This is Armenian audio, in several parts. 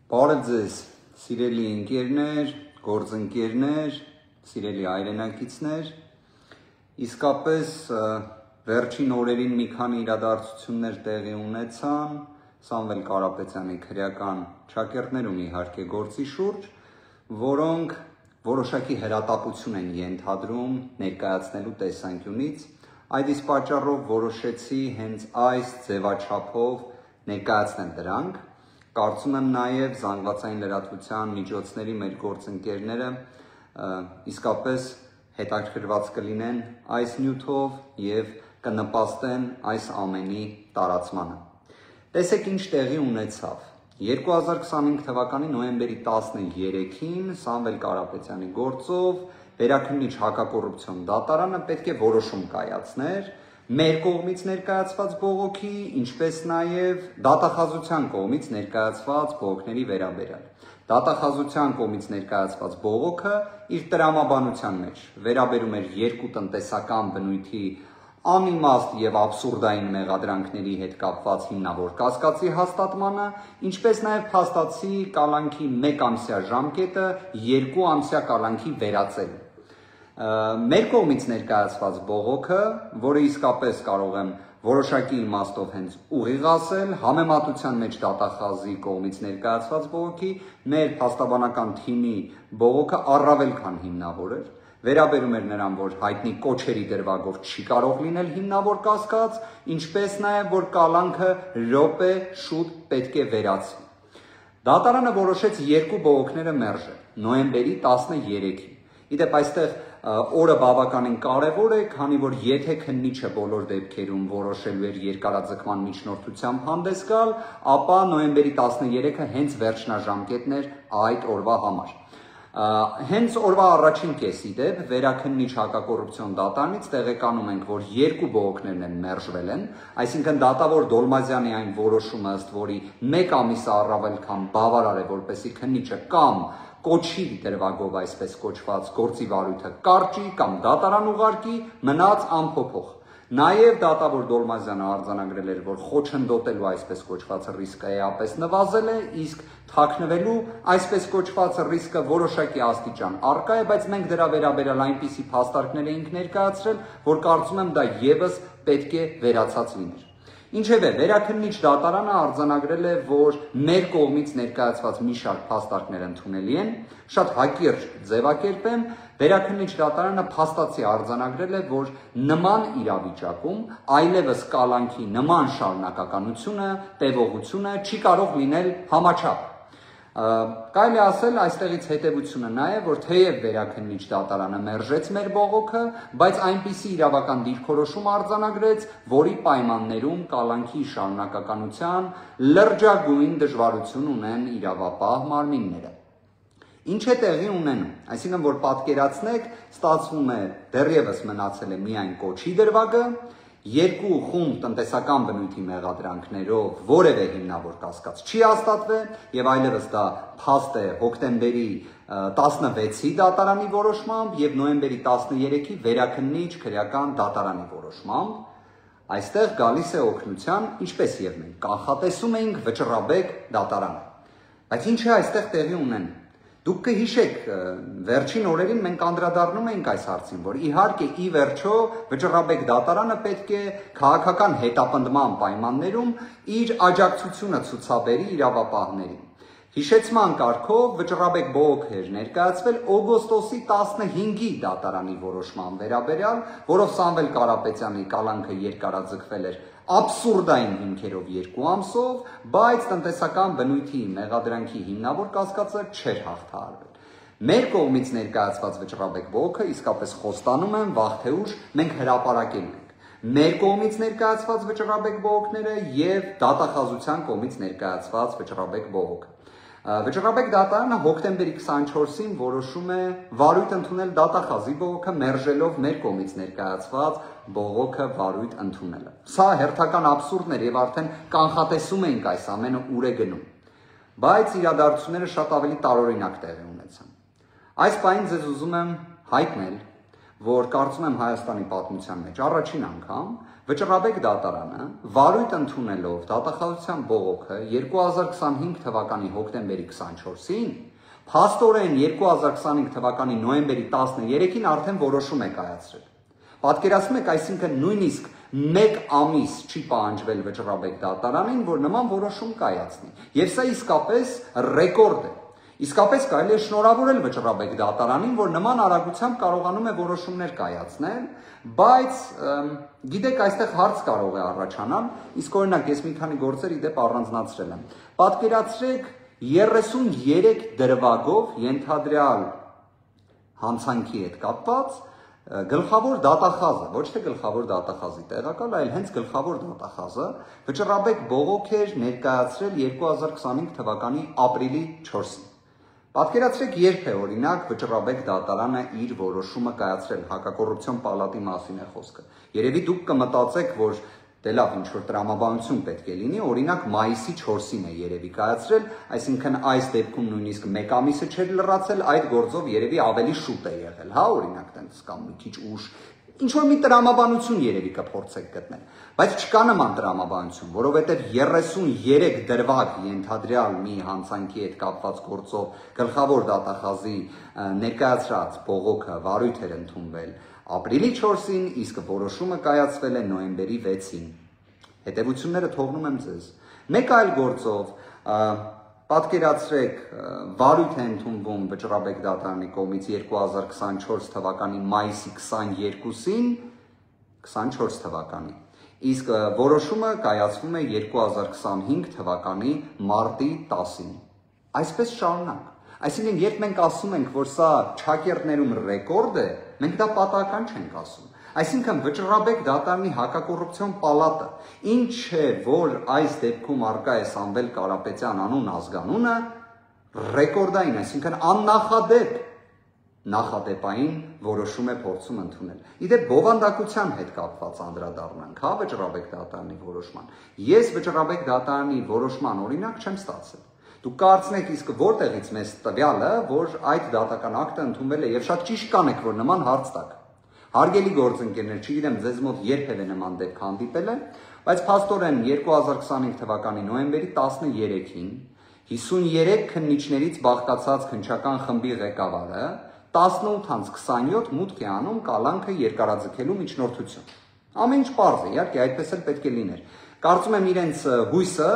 Բարև ձեզ, սիրելի ընկերներ, գործընկերներ, սիրելի հայրենակիցներ, իսկապես վերջին օրերին մի քանի իրադարձություններ տեղի ունեցան Սամվել Կարապետյանի քրեական ճակերտներում իհարկե գործի շուրջ, որոնք որոշակի հրատապություն են ենթադրում ներկայացնելու տեսանկյունից, այդ իսկ պատճառով որոշեցի հենց այս ձևաչափով ներկայացնել դրանք, կարծում եմ նաև զանգվածային լրատվության միջոցների մեր գործընկերները իսկապես հետաքրքրված կլինեն այս նյութով և կնպաստեն այս ամենի տարածմանը։ Տեսեք ինչ տեղի ունեցավ։ 2025 թվականի նոյեմբերի 13-ին Սամվել Կարապետյանի գործով Վերաքննիչ հակակոռուպցիոն դատարանը պետք է որոշում կայացներ մեր կողմից ներկայացված բողոքի, ինչպես նաև դատախազության կողմից ներկայացված բողոքների վերաբերյալ։ Դատախազության կողմից ներկայացված բողոքը իր տրամաբանության մեջ վերաբերում էր երկու տնտեսական բնույթի անիմաստ եւ աբսուրդային մեղադրանքների հետ կապված հիմնավոր կասկածի հաստատմանը, ինչպես նաև փաստացի կալանքի 1 ամսյա ժամկետը 2 ամսյա կալանքի վերածելու։ Մեր կողմից ներկայացված բողոքը, որը իսկապես կարող եմ որոշակի իմաստով հենց ուղիղ ասել, համեմատության մեջ դատախազի կողմից ներկայացված բողոքի, մեր փաստաբանական թիմի բողոքը առավել քան հիմնավոր էր, վերաբերում էր նրան, որ հայտնի կոչերի դրվագով չի կարող լինել հիմնավոր կասկած, ինչպես նաև որ կալանքը րոպե շուտ պետք է վերացվի։ Դատարանը որոշեց երկու բողոքները մերժել, նոյեմբերի 13-ին։ Իդեպ այստեղ օրը բավականին կարևոր է, քանի որ եթե քննիչը բոլոր դեպքերում որոշելու էր երկարաձգման միջնորդությամբ հանդես գալ, ապա նոյեմբերի 13-ը հենց վերջնաժամկետն էր այդ օրվա համար։ Հենց օրվա առաջին կեսի դեպ Վերաքննիչ հակակոռուպցիոն դատարանից տեղեկանում ենք, որ երկու բողոքներն են մերժվել են, այսինքն դատավոր Դոլմազյանի այն որոշումը, ըստ որի 1 ամիսը առավել քան բավարար է, որպեսզի քննիչը կամ կոչի դրվագով այսպես կոչված գործի վարույթը կարճի կամ դատարան ուղարկի, մնաց անփոփոխ։ Նաև դատավոր Դոլմազյանը արձանագրել էր, որ խոչընդոտելու այսպես կոչված ռիսկը էապես նվազել է, իսկ թաքնվելու այսպես կոչված ռիսկը որոշակի աստիճան առկա է, բայց մենք դրա վերաբերյալ այնպիսի փաստարկներ էինք ներկայացրել, որ կարծում եմ դա եւս պետք է վերացած լիներ։ Ինչևէ, Վերաքննիչ դատարանը արձանագրել է, որ մեր կողմից ներկայացված մի շարք փաստարկներ ընդունելի են, շատ հակիրճ ձևակերպեմ, Վերաքննիչ դատարանը փաստացի արձանագրել է, որ նման իրավիճակում այլևս կալանքի նման շարունակականությունը, տևողությունը չի կարող լինել համաչափ։ Կարելի է ասել այստեղից հետևությունը նա է, որ թեև Վերաքննիչ դատարանը մերժեց մեր բողոքը, բայց այնպիսի իրավական դիրքորոշում արձանագրեց, որի պայմաններում կալանքի շարունակականության լրջագույն դժվարություն ունեն իրավապահ մարմինները։ Ինչ է տեղի ունենում, այսինքն որ պատկերացնեք, ստացվում է դեռևս մնացել է միայն կոչի դրվագը, երկու խումբ տնտեսական բնույթի մեղադրանքներով որևէ հիմնավոր կասկած չի հաստատվել եւ այլևս դա փաստ է հոկտեմբերի 16-ի դատարանի որոշմամբ եւ նոյեմբերի 13-ի Վերաքննիչ քրեական դատարանի որոշմամբ։ Այստեղ գալիս է օգնության, ինչպես եւ մենք կանխատեսում էինք վճռաբեկ դատարանը։ Բայց ինչ է այստեղ տեղի ունենում։ Դուք կհիշեք, վերջին օրերին մենք անդրադառնում էինք այս հարցին, որ իհարկե ի վերջո վճռաբեկ դատարանը պետք է քաղաքական հետապնդման պայմաններում իր աջակցությունը ցուցաբերի իրավապահներին։ Հիշեցման կարգով վճռաբեկ բողոք էր ներկայացվել օգոստոսի 15-ի դատարանի որոշման վերաբերյալ, որով Սամվել Կարապետյանի կալանքը երկարաձգվել էր աբսուրդային հիմքերով 2 ամսով, բայց տնտեսական բնույթի մեղադրանքի հիմնավոր կասկածը չէր հաղթահարվել։ Մեր կողմից ներկայացված վճռաբեկ բողոքը իսկապես խոստանում եմ վաղ թե ուշ մենք հրապարակելու ենք։ Մեր կողմից ներկայացված վճռաբեկ բողոքները եւ դատախազության կողմից ներկայացված վճռաբեկ բողոքը։ Վճռաբեկ դատարանը հոկտեմբերի 24-ին որոշում է վարույթ ընդունել դատախազի բողոքը, մերժելով մեր կողմից ներկայացված բողոքը վարույթ ընդունելը։ Սա հերթական աբսուրդն էր եւ արդեն կանխատեսում էինք այս ամենը ուր է գնում։ Բայց իրադարձությունները շատ ավելի տարօրինակ տեղի ունեցան։ Այս պահին ձեզ ուզում եմ հայտնել, որ կարծում եմ Հայաստանի պատմության մեջ առաջին անգամ Վճռաբեկ դատարանը վարույթ ընդունելով դատախազության բողոքը 2025 թվականի հոկտեմբերի 24-ին, փաստորեն 2025 թվականի նոյեմբերի 13-ին արդեն որոշում է կայացրել։ Պատկերացնում եք, այսինքն նույնիսկ 1 ամիս չի պահանջվել վճռաբեկ դատարանին, որ նման որոշում կայացնի։ Եվ սա իսկապես ռեկորդ է։ Իսկապես կարելի է շնորհավորել վճռաբեկ դատարանին, որ նման արագությամբ կարողանում է որոշումներ կայացնել, բայց գիտեք, այստեղ հարց կարող է առաջանալ, իսկ օրինակ ես մի քանի գործեր իդեպ առանձնացրել եմ։ Պատկերացրեք 33 դրվագով ենթադրյալ հանցանքի հետ կապված գլխավոր դատախազը, ոչ թե գլխավոր դատախազի տեղակալ, այլ հենց գլխավոր դատախազը վճռաբեկ բողոք էր ներկայացրել 2025 թվականի ապրիլի 4-ին։ Պատկերացրեք, երբ է օրինակ վճռաբեկ դատարանը իր որոշումը կայացրել, հակակոռուպցիոն պալատի մասին է խոսքը։ Երևի դուք կմտածեք, որ դե լավ, ինչ որ տրամաբանություն պետք է լինի, օրինակ մայիսի 4-ին է երևի կայացրել, այսինքն այս դեպքում նույնիսկ 1 ամիսը չէր լրացել, այդ գործով երևի ավելի շուտ է եղել, հա, օրինակ տենց կամ մի քիչ ուշ, ինչ որ մի տրամաբանություն երևի կփորձեք գտնել, բայց չկա նման տրամաբանություն, որովհետև 33 դրվագ ենթադրյալ մի հանցանքի հետ կապված գործով գլխավոր դատախազի ներկայացրած բողոքը վարույթ էր ընդունվել ապրիլի 4-ին, իսկ որոշումը կայացվել է նոյեմբերի 6-ին։ Հետևությունները թողնում եմ ձեզ։ Մեկ այլ գործով, պատկերացրեք, վարույթ է ընդունվում վճռաբեկ դատարանի կողմից 2024 թվականի մայիսի 22-ին, 24 թվականի, իսկ որոշումը կայացվում է 2025 թվականի մարտի 10-ին։ Այսպես շարունակ։ Այսինքն, երբ մենք ասում ենք, որ սա չակերտներում ռեկորդ է, մենք դա պատահական չենք ասում։ Այսինքն, վճռաբեկ դատարանի հակակոռուպցիոն պալատը, ինչ է, որ այս դեպքում առկա է Սամվել Կարապետյան անուն ազգանունը, ռեկորդային, այսինքն աննախադեպ նախադեպային որոշում է փորձում ընդունել։ Իդեպ բովանդակության հետ կապված անդրադառնանք, հա, վճռաբեկ դատարանի որոշման։ Ես վճռաբեկ դատարանի որոշման օրինակ չեմ ստացել։ Դուք կարծնեք, իսկ որտեղից մեզ տվյալը, որ այդ դատական ակտը ընդունվել է, եւ շատ ճիշտ կանեք, որ նման հարց տաք։ Հարգելի գործընկերներ, չգիտեմ ձեզ մոտ երբևէ նման դեպք հանդիպել է, բայց փաստորեն 2025 թվականի նոյեմբերի 13-ին 53 քննիչներից բաղկացած քննչական խմբի ղեկավարը 18:27 մուտք է անում կալանքը երկարաձգելու միջնորդություն։ Ամեն ինչ պարզ է, իհարկե, այդպես էլ պետք է լիներ։ Կարծում եմ իրենց հույսը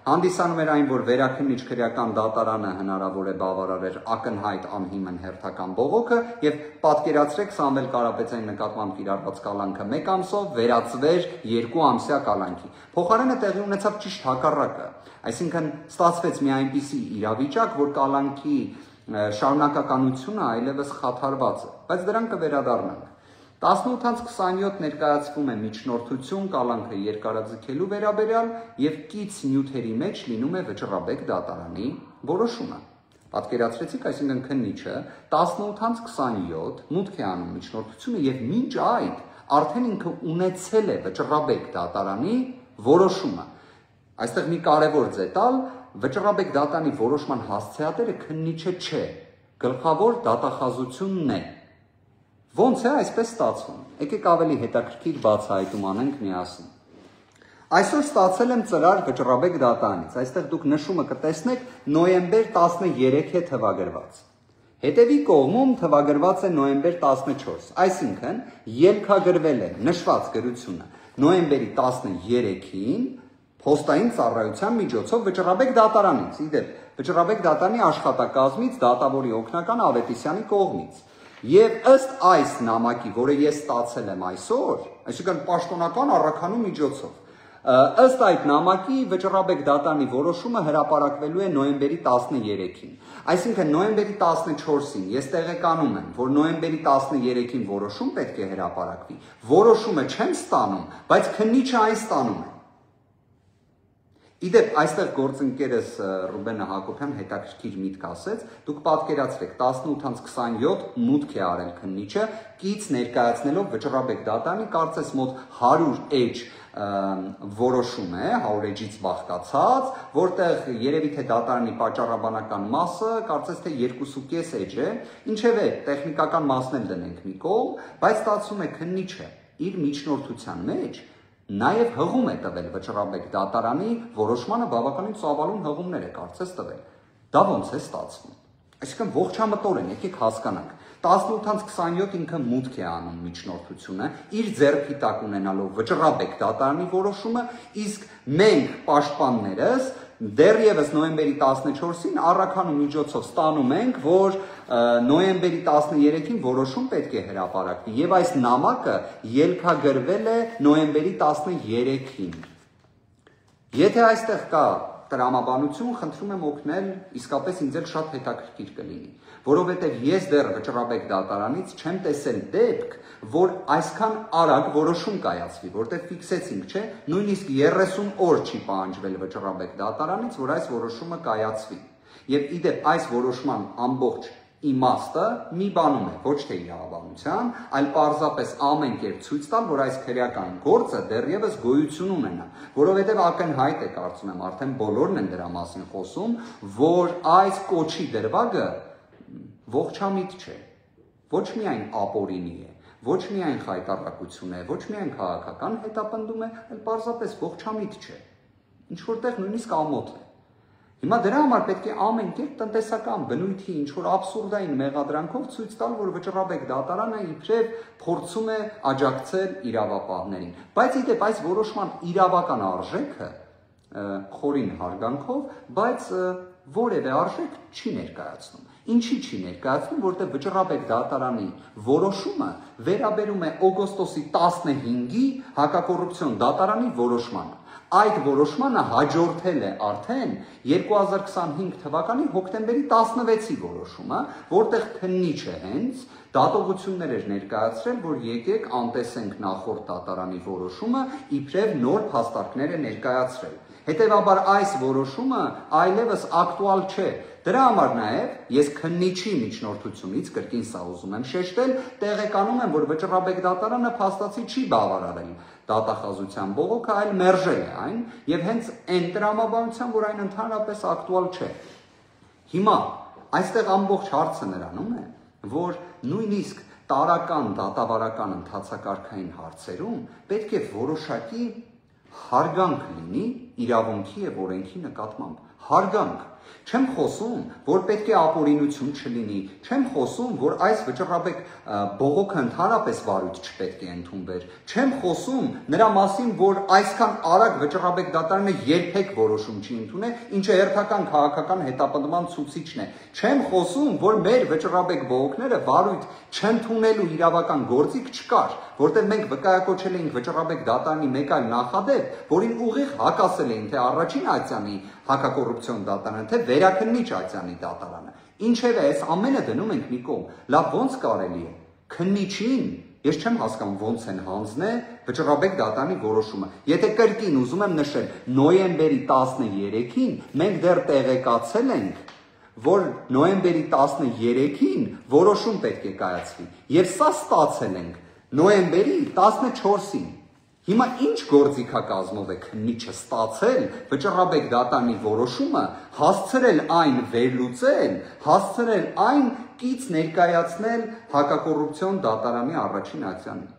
հանդիսանում էր այն, որ վերաքննիչ քրեական դատարանը հնարավոր է բավարարեր ակնհայտ անհիմն հերթական բողոքը եւ պատկերացրեք Սամվել Կարապետյանի նկատմամբ կիրառված կալանքը 1 ամսով վերածվեր 2 ամսյա կալանքի։ Փոխարենը տեղի ունեցավ ճիշտ հակառակը, այսինքն ստացվեց մի այնպիսի իրավիճակ, որ կալանքի շարունակականությունը այլևս խաթարված է, բայց դրան կվերադառնանք։ 18:27 ներկայացվում է միջնորդություն կալանքը երկարաձգելու վերաբերյալ եւ կից նյութերի մեջ լինում է վճռաբեկ դատարանի որոշումը։ Պատկերացրեցիք, այսինքն քննիչը 18:27 մուտք է անում միջնորդությունը եւ մինչ այդ արդեն ինքը ունեցել է վճռաբեկ դատարանի որոշումը։ Այստեղ մի կարևոր դետալ, վճռաբեկ դատարանի որոշման հասցեատերը քննիչը չէ, գլխավոր դատախազությունն է։ Ոնց է այսպես ստացվում։ Եկեք ավելի հետաքրքիր բացահայտում անենք միասին։ Այսօր ստացել եմ ծրար վճռաբեկ դատարանից։ Այստեղ դուք նշումը կտեսնեք նոյեմբեր 13 է թվագրված։ Հետևի կողմում թվագրված է նոյեմբեր 14, այսինքն ելքագրվել է նշված գրությունը նոյեմբերի 13-ին փոստային ծառայության միջոցով վճռաբեկ դատարանից, իդեպ վճռաբեկ դատարանի աշխատակազմից դատավորի օգնական Ավետիսյանի կողմից։ Եվ ըստ այս նամակի, որը ես ստացել եմ այսօր, այսինքն պաշտոնական առաքանու միջոցով, ըստ այդ նամակի վճռաբեկ դատարանի որոշումը հրապարակվելու է նոյեմբերի 13-ին։ Այսինքն նոյեմբերի 14-ին ես տեղեկանում եմ, որ նոյեմբերի 13-ին որոշում պետք է հրապարակվի։ Որոշումը չեմ ստանում, բայց քննիչը այն ստանում է։ Իդեպ այստեղ գործընկերս Ռուբենը Հակոբյան հետաքրքիր միտք ասեց, դուք պատկերացրեք 18:27 մուտք է արել քննիչը, կից ներկայացնելով վճռաբեկ դատարանի կարծես մոտ 100 էջ որոշում է, 100 էջից բաղկացած, որտեղ երևի թե դատարանի պատճառաբանական մասը կարծես թե 2.5 էջ է, ինչևէ տեխնիկական մասն էլ դնենք մի կողմ, բայց ստացվում է քննիչը իր միջնորդության մեջ Նաև հղում է տվել Վճռաբեկ դատարանի որոշմանը բավականին ծավալուն հղումներ է կարծես տվել։ Դա ոնց է ստացվում։ Այսինքն ողջամտորեն եկեք հասկանանք 18-27 ինքը մուտք է անում միջնորդությունը իր ձեռքի տակ ունենալով Վճռաբեկ դատարանի որոշումը, իսկ մենք պաշտպաններս դեռևս նոյեմբերի 14-ին առաքանու միջոցով ստանում ենք, որ նոյեմբերի 13-ին որոշում պետք է հրապարակվի եւ այս նամակը ելքագրվել է նոյեմբերի 13-ին։ Եթե այստեղ կա տրամաբանություն, խնդրում եմ օգնել, իսկապես ինձ էլ շատ հետաքրքիր կլինի, որովհետև ես դեռ Վճռաբեկ դատարանից չեմ տեսել դեպք, որ այսքան արագ որոշում կայացվի, որտեղ ֆիքսեցինք, չէ, նույնիսկ 30 օր չի պահանջվել Վճռաբեկ դատարանից, որ այս որոշումը կայացվի։ Եվ իդեպ այս որոշման ամբողջ իմաստը մի բանում է, ոչ թե իրավաբանության, այլ պարզապես ամեն կերպ ցույց տալ, որ այս քրեական գործը դեռևս գոյություն ունենա, որովհետև ակնհայտ է, կարծում եմ, արդեն բոլորն են դրա մասին խոսում, որ այս կոչի դրվագը ողջամիտ չէ, ոչ միայն ապօրինի է, ոչ միայն խայտառակություն է, ոչ միայն քաղաքական հետապնդում է, այլ պարզապես ողջամիտ չէ, ինչ որտեղ նույնիսկ ամոթ է։ Հիմա դրա համար պետք է ամեն կերպ տնտեսական բնույթի ինչ-որ աբսուրդային մեղադրանքով ցույց տալ, որ Վճռաբեկ դատարանը իբրև փորձում է աջակցել իրավապահներին։ Բայց իդեպ այս որոշման իրավական արժեքը խորին հարգանքով, բայց որևէ արժեք չի ներկայացնում։ Ինչի չի ներկայացնում, որտեղ Վճռաբեկ դատարանի որոշումը վերաբերում է օգոստոսի 15-ի հակակոռուպցիոն դատարանի որոշմանը։ Այդ որոշմանը հաջորդել է արդեն 2025 թվականի հոկտեմբերի 16-ի որոշումը, որտեղ քննիչը հենց դատողություններ էր ներկայացրել, որ եկեք անտեսենք նախորդ դատարանի որոշումը, իբրև նոր փաստարկներ է ներկայացրել։ Հետևաբար այս որոշումը այլևս ակտուալ չէ։ Դրա համար նաև ես քննիչի միջնորդությունից կրկին սա ուզում եմ շեշտել, տեղեկանում եմ, որ Վճռաբեկ դատարանը փաստացի չի բավարարել դատախազության բողոքը, այլ մերժել է այն եւ հենց այն տրամաբանության, որ այն ընդհանրապես ակտուալ չէ։ Հիմա այստեղ ամբողջ հարցը նրանում է, որ նույնիսկ տարական դատավարական ընթացակարգային հարցերում պետք է որոշակի հարգանք լինի իրավունքի եւ օրենքի նկատմամբ, հարգանք։ Չեմ խոսում, որ պետք է ապօրինություն չլինի, չեմ խոսում, որ այս Վճռաբեկ բողոքը ընդհանրապես վարույթ չպետք է ընդունվեր, չեմ խոսում նրա մասին, որ այսքան արագ Վճռաբեկ դատարանը երբեք որոշում չի ընդունել, ինչը հերթական քաղաքական հետապնդման ցուցիչն է, չեմ խոսում, որ մեր Վճռաբեկ բողոքները վարույթ չընդունելու իրավական գործիք չկար, որտեղ մենք վկայակոչել էինք Վճռաբեկ դատարանի մեկ այլ նախադեպ, որին ուղիղ հակասել էին թե առաջին ացյանի հակակոռուպցիոն դատարանը, թե վերաքննիչ ացյանի դատարանը։ Ինչևէ, այս ամենը դնում ենք մի կողմ, լավ ոնց կարելի է քննիչին, ես չեմ հասկանում ոնց են հանձնել Վճռաբեկ դատարանի որոշումը։ Եթե կրկին ուզում եմ նշել, նոյեմբերի 13-ին մենք դեռ տեղեկացել ենք, որ նոյեմբերի 13-ին որոշում պետք է կայացվի, եւ սա ստացել ենք նոյեմբերի 14-ին։ Հիմա ինչ գործիքակազմով է քննիչը ստացել Վճռաբեկ դատարանի որոշումը, հասցրել այն վերլուծել, հասցրել այն կից ներկայացնել հակակոռուպցիոն դատարանի առաջին ակցիանին։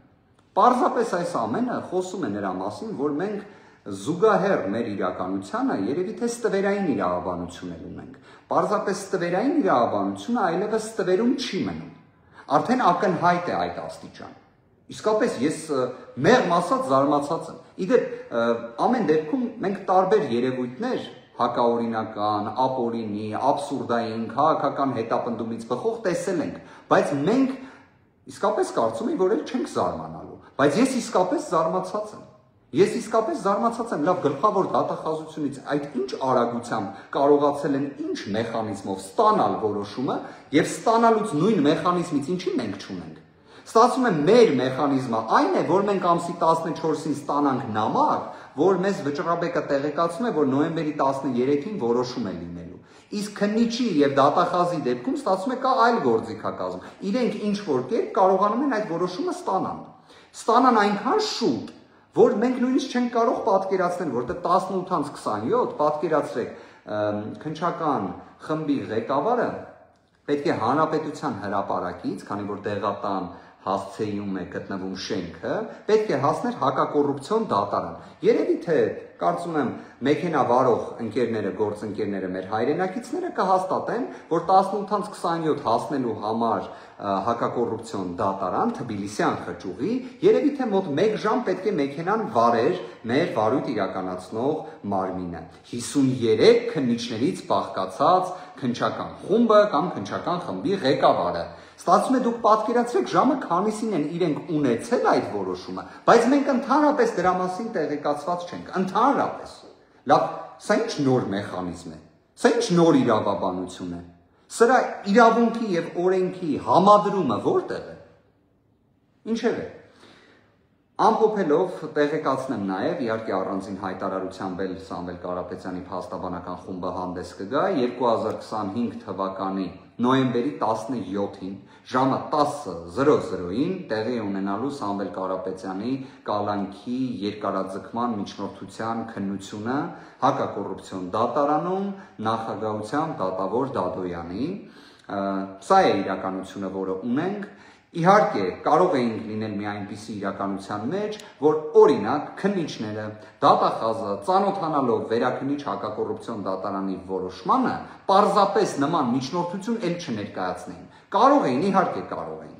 Պարզապես այս ամենը խոսում է նրա մասին, որ մենք զուգահեռ մեր իրականությանը երևի թե ստվերային իրավաբանություն ունենք։ Պարզապես ստվերային իրավաբանությունը այլևս ստվերում չի մնում։ Արդեն ակնհայտ է այդ աստիճան։ Իսկապես ես մեղմ ասած զարմացած եմ։ Իդեպ ամեն դեպքում մենք տարբեր երևույթներ հակաօրինական, ապօրինի, աբսուրդային, քաղաքական հետապնդումից բխող տեսել ենք, բայց մենք իսկապես կարծում եմ, որ էլ չենք զարմանալու, բայց ես իսկապես զարմացած եմ։ Ես իսկապես զարմացած եմ, լավ գլխավոր դատախազությունից այդ ինչ արագությամբ կարողացել են ինչ մեխանիզմով ստանալ որոշումը եւ ստանալուց նույն մեխանիզմից ինչի մենք չունենք։ Ստացվում է մեր մեխանիզմը այն է, որ մենք ամսի 14-ին ստանանք նամակ, որ մեզ Վճռաբեկը տեղեկացնում է, որ նոյեմբերի 13-ին որոշում է լինելու։ Իսկ քննիչի եւ դատախազի դեպքում ստացվում է կա այլ գործիքակազմ։ Իրենք ինչ որ կերպ կարողանում են այդ որոշումը ստանան։ Ստանան այնքան շուտ, որ մենք նույնիսկ չենք կարող պատկերացնել, որտեղ 18-27 պատկերացրեք քննչական խմբի ղեկավարը պետք է հանրապետության հրապարակից, քանի որ դեղատան հասցեում է գտնվում շենքը, պետք է հասներ հակակոռուպցիոն դատարան։ Երևի թե կարծում եմ մեքենա վարող ընկերները, գործընկերները, մեր հայրենակիցները կհաստատեն, որ 18:27 հասնելու համար հակակոռուպցիոն դատարան Թբիլիսյան խճուղի, երևի թե մոտ 1 ժամ պետք է մեքենան վարեր մեր վարույթ իրականացնող մարմինը։ 53 քննիչներից բաղկացած քննչական խումբը կամ քննչական խմբի ղեկավարը։ Ստացվում է դուք պատկերացրեք ժամը քանիսին են իրենք ունեցել այդ որոշումը, բայց մենք ընդհանրապես դրա մասին տեղեկացված չենք, ընդհանրապես։ Լավ, սա ինչ նոր մեխանիզմ է, սա ինչ նոր իրավաբանություն է, սրա իրավունքի եւ օրենքի համադրումը որտեղ է։ Ինչևէ, ամփոփելով տեղեկացնեմ նաև իհարկե առանձին հայտարարությամբ էլ Սամվել Կարապետյանի փաստաբանական խումբը հանդես կգա 2025 թվականի նոյեմբերի 17-ին ժամը 10:00-ին տեղի ունենալու Սամվել Կարապետյանի կալանքի երկարաձգման միջնորդության քննությունը հակակոռուպցիոն դատարանում նախագահությամբ դատավոր Դադոյանի։ Սա է իրականությունը, որը ունենք։ Իհարկե, կարող էինք լինել մի այնպիսի իրականության մեջ, որ օրինակ քննիչները, դատախազը ծանոթանալով վերաքննիչ հակակոռուպցիոն դատարանի որոշմանը, պարզապես նման միջնորդություն էլ չներկայացնեին։ Կարող էին, իհարկե կարող էին։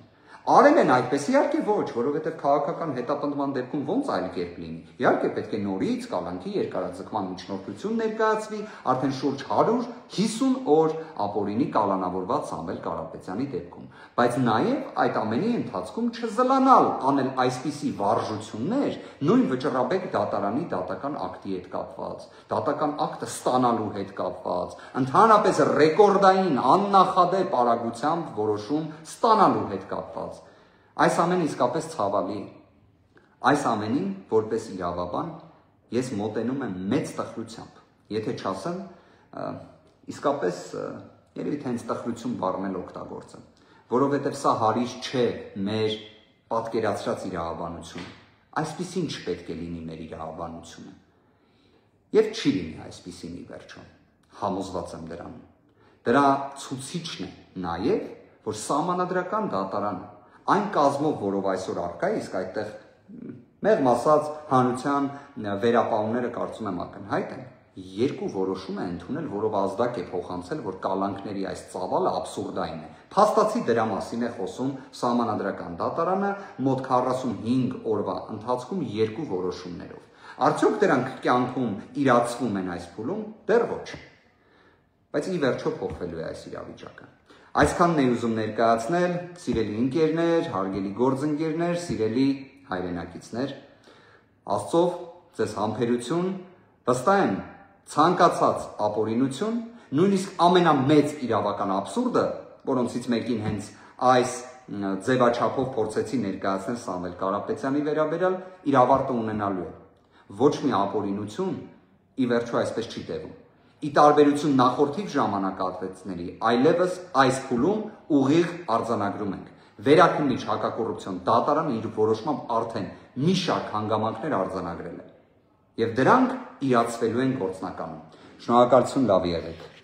Արել են այդպես, իհարկե ոչ, որովհետև քաղաքական հետապնդման դեպքում ոնց այլ կերպ լինի։ Իհարկե պետք է նորից կալանքի երկարաձգման միջնորդություն ներկայացվի, արդեն շուրջ 150 օր ապօրինի կալանավորված Սամվել Կարապետյանի դեպքում։ Բայց նաև այդ ամենի ընթացքում չզլանալ անել այսպիսի վարժություններ նույն վճռաբեկ դատարանի դատական ակտի հետ կապված, դատական ակտը ստանալու հետ կապված, ընդհանրապես ռեկորդային աննախադեպ արագությամբ որոշում ստանալու հետ կապված։ Այս ամենը իսկապես ցավալի է։ Այս ամենին որպես իրավաբան ես մոտենում եմ մեծ տխրությամբ, եթե չասեմ, իսկապես երևի թե հենց տխրություն բառն էլ օգտագործեմ, որովհետև սա հարիր չէ մեր պատկերացրած իրավաբանությունը, այսպիսին չպետք է լինի մեր իրավաբանությունը, եւ չի լինի այսպիսին ի վերջո, համոզված եմ դրանում։ Դրա ցուցիչն է նաեւ, որ սահմանադրական դատարանը այն կազմով, որով այսօր առկա է, իսկ այդտեղ մեղմ ասած հանրության վերապահումները կարծում եմ ակնհայտ են, երկու որոշում է ընդունել, որով ազդակ է փոխանցել, որ կալանքների այս ծավալը աբսուրդային է։ Փաստացի դրա մասին է խոսում սահմանադրական դատարանը մոտ 45 օրվա ընթացքում երկու որոշումներով։ Արդյոք դրանք կյանքում իրացվում են այս փուլում, դեռ ոչ։ Բայց ի վերջո փոխվելու է այս իրավիճակը։ Այսքանն էի ուզում ներկայացնել, սիրելի ընկերներ, հարգելի գործընկերներ, սիրելի հայրենակիցներ, Աստծով ձեզ համբերություն, վստահ եմ ցանկացած ապօրինություն, նույնիսկ ամենամեծ իրավական աբսուրդը, որոնցից մեկին հենց այս ձևաչափով փորձեցի ներկայացնել Սամվել Կարապետյանի վերաբերյալ, իր ավարտը ունենալու է։ Ոչ մի ապօրինություն ի վերջո այսպես չի տևում։ Ի տարբերություն նախորդիվ ժամանակահատվածների, այլևս այս փուլում ուղիղ արձանագրում ենք։ Վերաքննիչ հակակոռուպցիոն դատարանը իր որոշմամբ արդեն մի շարք հանգամանքներ արձանագրել է։ Եվ դրանք իրացվելու են գործնականում։ Շնորհակալություն, լավ եղեք։